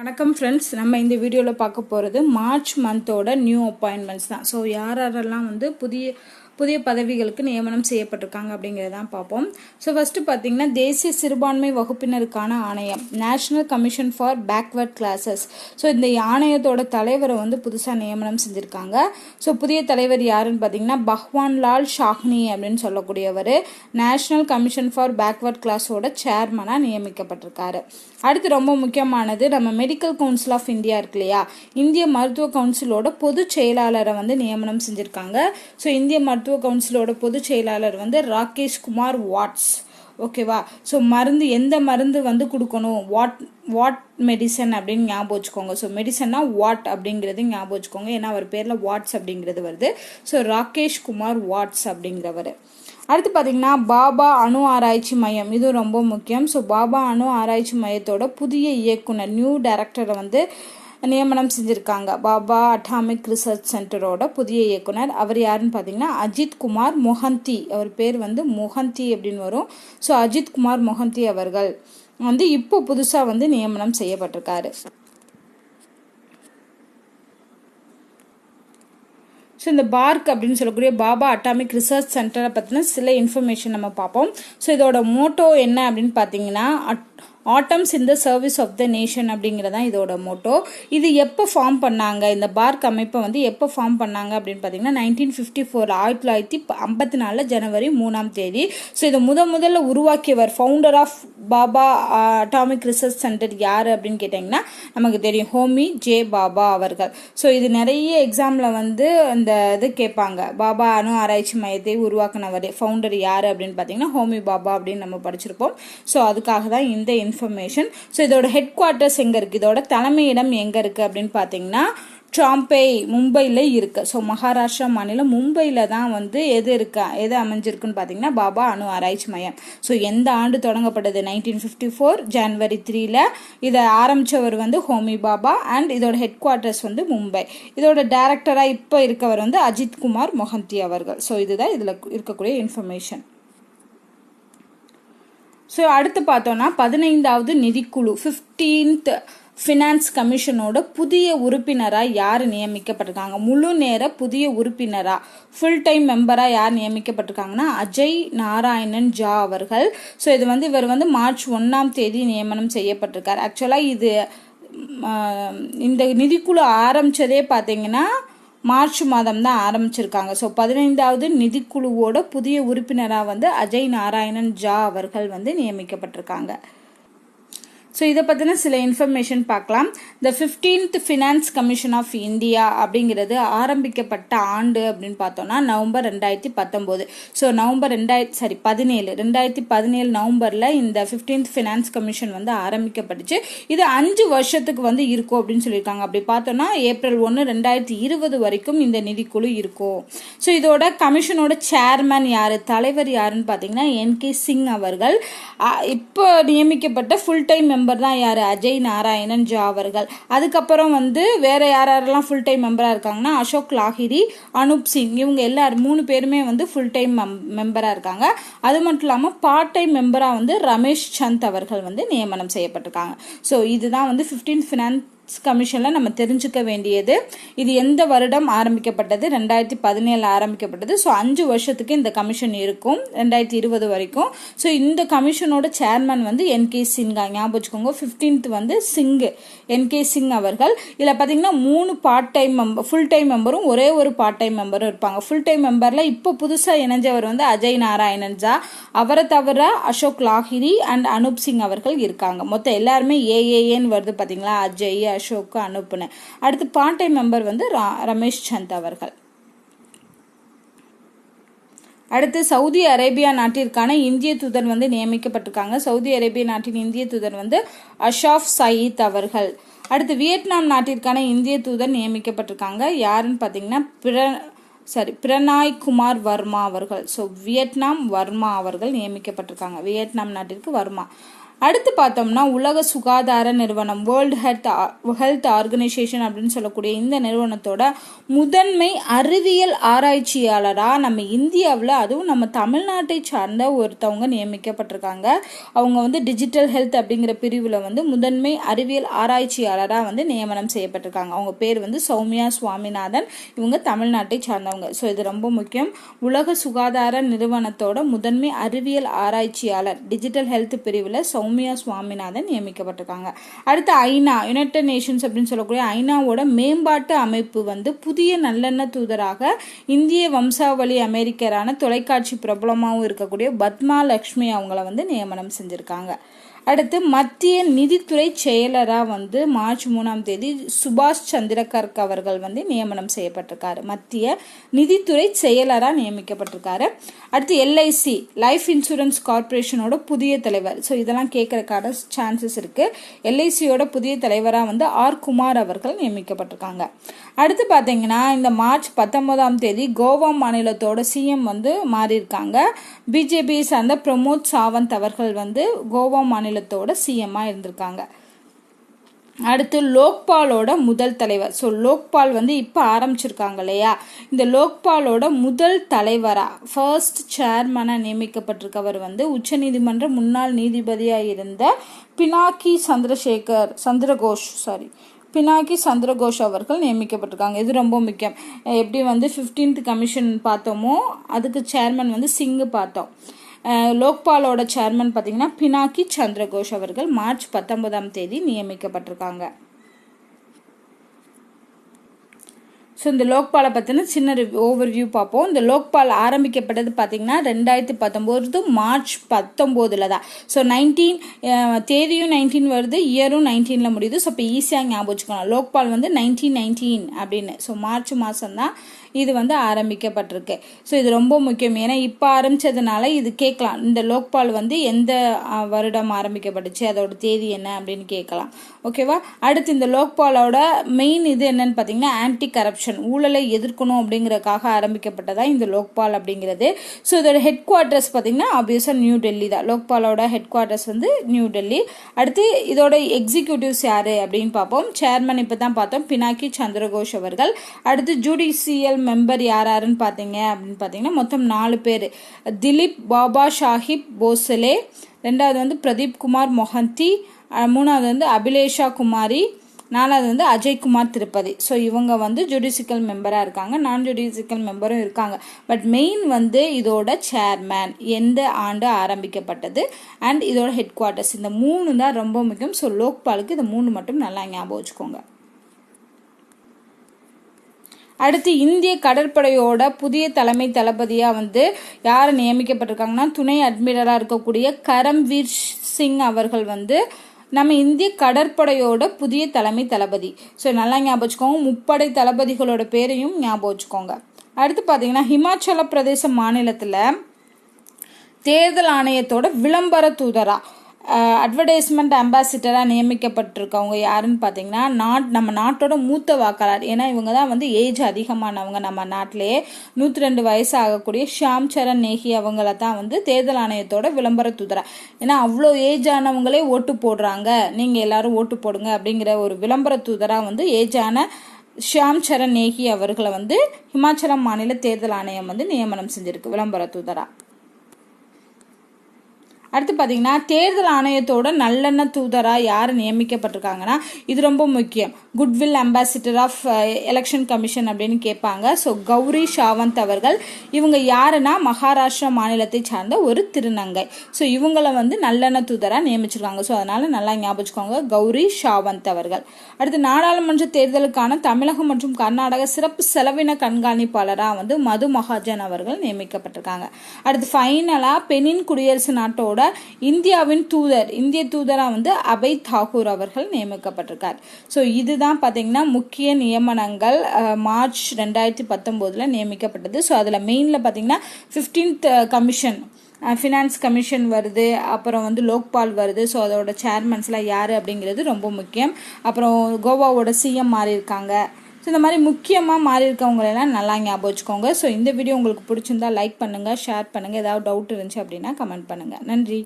வணக்கம் ஃப்ரெண்ட்ஸ், நம்ம இந்த வீடியோவில் பார்க்க போகிறது மார்ச் மந்தோட நியூ அப்பாயின்மெண்ட்ஸ் தான். ஸோ யாரெல்லாம் வந்து புதிய பதவிகளுக்கு நியமனம் செய்யப்பட்டிருக்காங்க அப்படிங்கிறதான் பார்ப்போம். ஸோ ஃபஸ்ட்டு பார்த்தீங்கன்னா தேசிய சிறுபான்மை வகுப்பினருக்கான ஆணையம், national commission for backward classes. So இந்த ஆணையத்தோட தலைவரை வந்து புதுசாக நியமனம் செஞ்சுருக்காங்க. ஸோ புதிய தலைவர் யாருன்னு பார்த்தீங்கன்னா பஹ்வான்லால் ஷாஹ்னி அப்படின்னு சொல்லக்கூடியவர் நேஷனல் கமிஷன் ஃபார் பேக்வர்ட் கிளாஸோட சேர்மனாக நியமிக்கப்பட்டிருக்காரு. அடுத்து ரொம்ப முக்கியமானது, நம்ம மெடிக்கல் கவுன்சில் ஆஃப் இந்தியா இருக்கு இல்லையா, இந்திய மருத்துவ கவுன்சிலோட பொதுச் செயலாளரை வந்து நியமனம் செஞ்சுருக்காங்க. ஸோ இந்திய மருத்துவ கவுன்சிலோட பொதுச் செயலாளர் வந்து ராகேஷ் குமார் வாட்ஸ். ஓகேவா? ஸோ எந்த மருந்து வந்து கொடுக்கணும், வாட் மெடிசன் அப்படின்னு ஞாபகம் வச்சுக்கோங்க. ஸோ மெடிசன்னா வாட் அப்படிங்கிறது ஞாபகம் வச்சுக்கோங்க, ஏன்னா அவர் பேரில் வாட்ஸ் அப்படிங்கிறது வருது. ஸோ ராகேஷ் குமார் வாட்ஸ் அப்படிங்கிறவர். அடுத்து பார்த்தீங்கன்னா பாபா அணு ஆராய்ச்சி மையம், இது ரொம்ப முக்கியம். ஸோ பாபா அணு ஆராய்ச்சி மையத்தோட புதிய இயக்குனர், நியூ டைரக்டரை வந்து நியமனம் செஞ்சுருக்காங்க. பாபா அட்டாமிக் ரிசர்ச் சென்டரோட புதிய இயக்குனர் அவர் யாருன்னு பார்த்தீங்கன்னா அஜித் குமார் மொஹந்தி. அவர் பேர் வந்து மொஹந்தி அப்படின்னு வரும். ஸோ அஜித் குமார் மொஹந்தி அவர்கள் வந்து இப்போ புதுசாக வந்து நியமனம் செய்யப்பட்டிருக்காரு. ஸோ இந்த பார்க் அப்படின்னு சொல்லக்கூடிய பாபா அட்டாமிக் ரிசர்ச் சென்டரை பற்றின சில இன்ஃபர்மேஷன் நம்ம பார்ப்போம். ஸோ இதோட மோட்டோ என்ன அப்படின்னு பார்த்தீங்கன்னா atoms in the service of the nation அப்படிங்கிறதான் இதோட மோட்டோ. இது எப்போ ஃபார்ம் பண்ணாங்க, இந்த பார்க் அமைப்பை வந்து எப்போ ஃபார்ம் பண்ணாங்க அப்படின்னு பார்த்தீங்கன்னா 1954, 1954 ஜனவரி 3 ஸோ இதை முதல்ல உருவாக்கியவர், founder of Bhabha atomic research centre யார் அப்படின்னு கேட்டிங்கன்னா நமக்கு தெரியும், ஹோமி ஜே பாபா அவர்கள். ஸோ இது நிறைய எக்ஸாமில் வந்து இந்த இது கேட்பாங்க, பாபா அணு ஆராய்ச்சி மையத்தை உருவாக்கினவர் ஃபவுண்டர் யார் அப்படின்னு பார்த்தீங்கன்னா ஹோமி பாபா அப்படின்னு நம்ம படிச்சிருப்போம். ஸோ அதுக்காக தான் இந்த இன்ஃபர்மேஷன். ஸோ இதோட ஹெட் குவார்ட்டர்ஸ் எங்கே இருக்குது, இதோட தலைமையிடம் எங்கே இருக்குது அப்படின்னு பார்த்தீங்கன்னா ட்ராம்பே, மும்பையில் இருக்குது. ஸோ மகாராஷ்டிரா மாநிலம் மும்பையில் தான் வந்து எது அமைஞ்சிருக்குன்னு பார்த்தீங்கன்னா பாபா அணு ஆராய்ச்சி மையம். ஸோ எந்த ஆண்டு தொடங்கப்பட்டது, 1954 ஜனவரி 3 இதை ஆரம்பித்தவர் வந்து ஹோமி பாபா அண்ட் இதோட ஹெட் குவார்ட்டர்ஸ் வந்து மும்பை. இதோட டைரக்டராக இப்போ இருக்கவர் வந்து அஜித் குமார் மொஹந்தி அவர்கள். ஸோ இதுதான் இதில் இருக்கக்கூடிய இன்ஃபர்மேஷன். ஸோ அடுத்து பார்த்தோன்னா 15வது நிதிக்குழு, 15th ஃபினான்ஸ் கமிஷனோட புதிய உறுப்பினராக யார் நியமிக்கப்பட்டிருக்காங்க, முழு நேர புதிய உறுப்பினராக ஃபுல் டைம் மெம்பராக யார் நியமிக்கப்பட்டிருக்காங்கன்னா அஜய் நாராயணன் ஜா அவர்கள். ஸோ இது வந்து இவர் வந்து மார்ச் 1 நியமனம் செய்யப்பட்டிருக்கார். ஆக்சுவலாக இந்த நிதிக்குழு ஆரம்பித்ததே பார்த்தீங்கன்னா மார்ச் மாதம் தான் ஆரம்பிச்சிருக்காங்க. ஸோ 15வது நிதிக்குழுவோட புதிய உறுப்பினராக வந்து அஜய் நாராயணன் ஜா அவர்கள் வந்து நியமிக்கப்பட்டிருக்காங்க. ஸோ இதை பற்றின சில இன்ஃபர்மேஷன் பார்க்கலாம். The 15th finance commission of India அப்படிங்கிறது ஆரம்பிக்கப்பட்ட ஆண்டு அப்படின்னு பார்த்தோன்னா நவம்பர் 2019. ஸோ நவம்பர் 2017 நவம்பரில் இந்த 15th ஃபினான்ஸ் கமிஷன் வந்து ஆரம்பிக்கப்பட்டுச்சு. இது 5 வருஷத்துக்கு வந்து இருக்கும் அப்படின்னு சொல்லியிருக்காங்க. அப்படி பார்த்தோன்னா ஏப்ரல் 1, 2020 வரைக்கும் இந்த நிதிக்குழு இருக்கும். ஸோ இதோட கமிஷனோட சேர்மன் யார், தலைவர் யாருன்னு பார்த்தீங்கன்னா என்.கே. சிங் அவர்கள். இப்போ நியமிக்கப்பட்ட ஃபுல் டைம் மெம்பர் தான் யார், அஜய் நாராயணன் ஜா அவர்கள். அதுக்கப்புறம் வந்து வேற யாரெல்லாம் ஃபுல் டைம் மெம்பரா இருக்காங்கன்னா அசோக் லாஹிரி, அனுப் சிங், இவங்க எல்லாரும் 3 பேருமே வந்து ஃபுல் டைம் மெம்பரா இருக்காங்க. அது மட்டும் இல்லாமல் பார்ட் டைம் மெம்பரா வந்து ரமேஷ் சந்த் அவர்கள் வந்து நியமனம் செய்யப்பட்டிருக்காங்க. ஸோ இதுதான் வந்து 15th ஃபினான்ஸ் கமிஷன்ல நம்ம தெரிஞ்சுக்க வேண்டியது. இது எந்த வருடம் ஆரம்பிக்கப்பட்டது, 2017 ஆரம்பிக்கப்பட்டது. ஸோ 5 வருஷத்துக்கு இந்த கமிஷன் இருக்கும், 2020 வரைக்கும். ஸோ இந்த கமிஷனோட சேர்மன் வந்து என்.கே. சிங், ஞாபகம் வச்சுக்கோங்க. 15th வந்து என்.கே. சிங் அவர்கள். இதில் பார்த்தீங்கன்னா 3 part time member, full time மெம்பரும் ஒரே ஒரு பார்ட் டைம் மெம்பரும் இருப்பாங்க. ஃபுல் டைம் மெம்பர்ல இப்போ புதுசாக இணைஞ்சவர் வந்து அஜய் நாராயணன் ஜா, அவரை தவிர அசோக் லாஹிரி அண்ட் அனுப் சிங் அவர்கள் இருக்காங்க. மொத்தம் எல்லாருமே ஏஏஏன்னு வருது பார்த்தீங்களா, அஜய், அசோக், அனுப்புன்னு. அடுத்து பார்ட் டைம் மெம்பர் வந்து ரமேஷ் சந்த் அவர்கள். அடுத்து சவுதி அரேபியா நாட்டிற்கான இந்திய தூதர் வந்து நியமிக்கப்பட்டிருக்காங்க. சவுதி அரேபியா நாட்டின் இந்திய தூதர் வந்து அஷாஃப் சயீத் அவர்கள். அடுத்து வியட்நாம் நாட்டிற்கான இந்திய தூதர் நியமிக்கப்பட்டிருக்காங்க. யாருன்னு பார்த்தீங்கன்னா பிரணாய் குமார் வர்மா அவர்கள். ஸோ வியட்நாம் வர்மா அவர்கள் நியமிக்கப்பட்டிருக்காங்க, வியட்நாம் நாட்டிற்கு வர்மா. அடுத்து பார்த்தோம்னா உலக சுகாதார நிறுவனம் வேர்ல்டு ஹெல்த் ஆர்கனைசேஷன் அப்படின்னு சொல்லக்கூடிய இந்த நிறுவனத்தோட முதன்மை அறிவியல் ஆராய்ச்சியாளராக நம்ம இந்தியாவில் அதுவும் நம்ம தமிழ்நாட்டை சார்ந்த ஒருத்தவங்க நியமிக்கப்பட்டிருக்காங்க. அவங்க வந்து டிஜிட்டல் ஹெல்த் அப்படிங்கிற பிரிவில் வந்து முதன்மை அறிவியல் ஆராய்ச்சியாளராக வந்து நியமனம் செய்யப்பட்டிருக்காங்க. அவங்க பேர் வந்து சௌமியா சுவாமிநாதன். இவங்க தமிழ்நாட்டை சார்ந்தவங்க. ஸோ இது ரொம்ப முக்கியம். உலக சுகாதார நிறுவனத்தோட முதன்மை அறிவியல் ஆராய்ச்சியாளர் டிஜிட்டல் ஹெல்த் பிரிவில் சௌமியா சுவாமிநாதன் நியமிக்கப்பட்டிருக்காங்க. அடுத்து ஐநா யுனைடெட் நேஷன்ஸ் அப்படின்னு சொல்லக்கூடிய ஐநாவோட மேம்பாட்டு அமைப்பு வந்து புதிய நல்லெண்ண தூதராக இந்திய வம்சாவளி அமெரிக்கரான தொலைக்காட்சி பிரபலமாகவும் இருக்கக்கூடிய பத்மா லட்சுமி அவங்கள வந்து நியமனம் செஞ்சிருக்காங்க. அடுத்து மத்திய நிதித்துறை செயலராக வந்து மார்ச் 3 சுபாஷ் சந்திர கர்க் அவர்கள் வந்து நியமனம் செய்யப்பட்டிருக்காரு. மத்திய நிதித்துறை செயலராக நியமிக்கப்பட்டிருக்காரு. அடுத்து எல்ஐசி லைஃப் இன்சூரன்ஸ் கார்பரேஷனோட புதிய தலைவர். ஸோ இதெல்லாம் கேட்கறதுக்கான சான்சஸ் இருக்கு. எல்ஐசியோட புதிய தலைவராக வந்து ஆர் குமார் அவர்கள் நியமிக்கப்பட்டிருக்காங்க. அடுத்து பார்த்தீங்கன்னா இந்த மார்ச் 19 கோவா மாநிலத்தோட சிஎம் வந்து மாறியிருக்காங்க. பிஜேபி சார்ந்த பிரமோத் சாவந்த் அவர்கள் வந்து கோவா மாநிலத்தோட சிஎம்மா இருந்திருக்காங்க. அடுத்து லோக்பாலோட முதல் தலைவர். ஸோ லோக்பால் வந்து இப்போ ஆரம்பிச்சிருக்காங்க இல்லையா, இந்த லோக்பாலோட முதல் தலைவராக ஃபர்ஸ்ட் சேர்மனாக நியமிக்கப்பட்டிருக்கவர் வந்து உச்சநீதிமன்ற முன்னாள் நீதிபதியாக இருந்த பினாக்கி சந்திரகோஷ் அவர்கள் நியமிக்கப்பட்டிருக்காங்க. இது ரொம்ப முக்கியம். எப்படி வந்து 15th கமிஷன் பார்த்தோமோ அதுக்கு சேர்மன் வந்து சிங்கு பார்த்தோம். லோக்பாலோட சேர்மன் பார்த்தீங்கன்னா பினாக்கி சந்திரகோஷ் அவர்கள் மார்ச் 19 நியமிக்கப்பட்டிருக்காங்க. ஸோ இந்த லோக்பாலை பற்றின சின்ன ஓவர்வியூ பார்ப்போம். இந்த லோக்பால் ஆரம்பிக்கப்பட்டது பார்த்தீங்கன்னா 2019 மார்ச் 19 தான். ஸோ 19 தேதியும் 19 வருது, இயரும் 19 முடியுது. ஸோ இப்போ ஈஸியாக ஞாபகம் வச்சுக்கலாம். லோக்பால் வந்து 1919 அப்படின்னு. ஸோ மார்ச் மாதம் தான் இது வந்து ஆரம்பிக்கப்பட்டிருக்கு. ஸோ இது ரொம்ப முக்கியம். ஏன்னா இப்போ ஆரம்பிச்சதுனால இது கேட்கலாம், இந்த லோக்பால் வந்து எந்த வருடம் ஆரம்பிக்கப்பட்டுச்சு, அதோட தேதி என்ன அப்படின்னு கேட்கலாம். ஓகேவா. அடுத்து இந்த லோக்பாலோட மெயின் இது என்னன்னு பார்த்தீங்கன்னா ஆன்டி கரப்ஷன், ஊழலை எதிர்க்கணும் அப்படிங்கிறதுக்காக ஆரம்பிக்கப்பட்டதா இந்த லோக்பால் அப்படிங்கிறது. ஸோ இதோட ஹெட் குவார்ட்டர்ஸ் பார்த்தீங்கன்னா ஆப்வியஸாக நியூ டெல்லி தான். லோக்பாலோட ஹெட் குவார்ட்டர்ஸ் வந்து நியூ டெல்லி. அடுத்து இதோட எக்ஸிக்யூட்டிவ்ஸ் யாரு அப்படின்னு பார்ப்போம். சேர்மன் இப்போ தான் பார்த்தோம், பினாக்கி சந்திரகோஷ் அவர்கள். அடுத்து ஜுடிஷியல் மெம்பர் யாருன்னு பார்த்தீங்க அப்படின்னு பார்த்தீங்கன்னா மொத்தம் 4 பேர். திலீப் பாபா சாஹிப் போசலே, 2வது வந்து பிரதீப் குமார் மொஹந்தி, 3வது வந்து அபிலேஷா குமாரி, 4வது வந்து அஜய்குமார் திருப்பதி. ஸோ இவங்க வந்து ஜுடிஷியல் மெம்பராக இருக்காங்க. நான் ஜுடிஷியல் மெம்பரும் இருக்காங்க. பட் மெயின் வந்து இதோட சேர்மேன், எந்த ஆண்டு ஆரம்பிக்கப்பட்டது அண்ட் இதோட ஹெட் குவார்ட்டர்ஸ், இந்த 3 தான் ரொம்ப முக்கியம். ஸோ லோக்பாலுக்கு இந்த 3 மட்டும் நல்லா ஞாபகம் வச்சுக்கோங்க. அடுத்து இந்திய கடற்படையோட புதிய தலைமை தளபதியாக வந்து யார் நியமிக்கப்பட்டிருக்காங்கன்னா துணை அட்மிரலாக இருக்கக்கூடிய கரம்வீர் சிங் அவர்கள் வந்து நம்ம இந்திய கடற்படையோட புதிய தலைமை தளபதி. ஸோ நல்லா ஞாபகம் வச்சுக்கோங்க. முப்படை தளபதிகளோட பேரையும் ஞாபகம் வச்சுக்கோங்க. அடுத்து பார்த்தீங்கன்னா ஹிமாச்சல பிரதேச மாநிலத்தில் தேர்தல் ஆணையத்தோட விளம்பர தூதரா அட்வர்டைஸ்மெண்ட் அம்பாசிடராக நியமிக்கப்பட்டிருக்கவங்க யாருன்னு பார்த்தீங்கன்னா நம்ம நாட்டோட மூத்த வாக்காளர். ஏன்னா இவங்க தான் வந்து ஏஜ் அதிகமானவங்க. நம்ம நாட்டிலேயே 102 வயசு ஆகக்கூடிய ஷியாம் சரண் நேகி அவங்கள தான் வந்து தேர்தல் ஆணையத்தோட விளம்பர தூதரா. ஏன்னா அவ்வளோ ஏஜ் ஆனவங்களே ஓட்டு போடுறாங்க, நீங்கள் எல்லாரும் ஓட்டு போடுங்க அப்படிங்கிற ஒரு விளம்பர தூதராக வந்து ஏஜான ஷியாம் சரண் நேகி அவர்களை வந்து ஹிமாச்சலம் மாநில தேர்தல் ஆணையம் வந்து நியமனம் செஞ்சிருக்கு விளம்பர தூதரா. அடுத்து பார்த்தீங்கன்னா தேர்தல் ஆணையத்தோட நல்லெண்ண தூதராக யார் நியமிக்கப்பட்டிருக்காங்கன்னா இது ரொம்ப முக்கியம். Goodwill ambassador of election commission அப்படின்னு கேட்பாங்க. ஸோ கௌரி சாவந்த் அவர்கள். இவங்க யாருன்னா மகாராஷ்டிரா மாநிலத்தை சார்ந்த ஒரு திருநங்கை. ஸோ இவங்களை வந்து நல்லெண்ண தூதராக நியமிச்சிருக்காங்க. ஸோ அதனால நல்லா ஞாபகம் வச்சுக்கோங்க, கௌரி சாவந்த் அவர்கள். அடுத்து நாடாளுமன்ற தேர்தலுக்கான தமிழகம் மற்றும் கர்நாடக சிறப்பு செலவின கண்காணிப்பாளராக வந்து மது மகாஜன் அவர்கள் நியமிக்கப்பட்டிருக்காங்க. அடுத்து ஃபைனலாக பெனின் குடியரசு நாட்டோட இந்திய தூதரா வந்து அபய் தாக்கூர் அவர்கள் நியமிக்கப்பட்டிருக்கார். ஸோ இதுதான் பார்த்தீங்கன்னா முக்கிய நியமனங்கள் மார்ச் 2019 நியமிக்கப்பட்டது. ஸோ அதில் மெயினில் பார்த்தீங்கன்னா 15th கமிஷன் ஃபினான்ஸ் கமிஷன் வருது, அப்புறம் வந்து லோக்பால் வருது. ஸோ அதோட சேர்மன்ஸ்லாம் யார் அப்படிங்கிறது ரொம்ப முக்கியம். அப்புறம் கோவாவோட சிஎம் மாறி இருக்காங்க. ஸோ இந்த மாதிரி முக்கியமாக மாறி இருக்கவங்களெல்லாம் நல்லா ஞாபகம் வச்சுக்கோங்க. ஸோ இந்த வீடியோ உங்களுக்கு பிடிச்சிருந்தா லைக் பண்ணுங்கள், ஷேர் பண்ணுங்கள். ஏதாவது டவுட் இருந்துச்சு அப்படின்னா கமெண்ட் பண்ணுங்கள். நன்றி.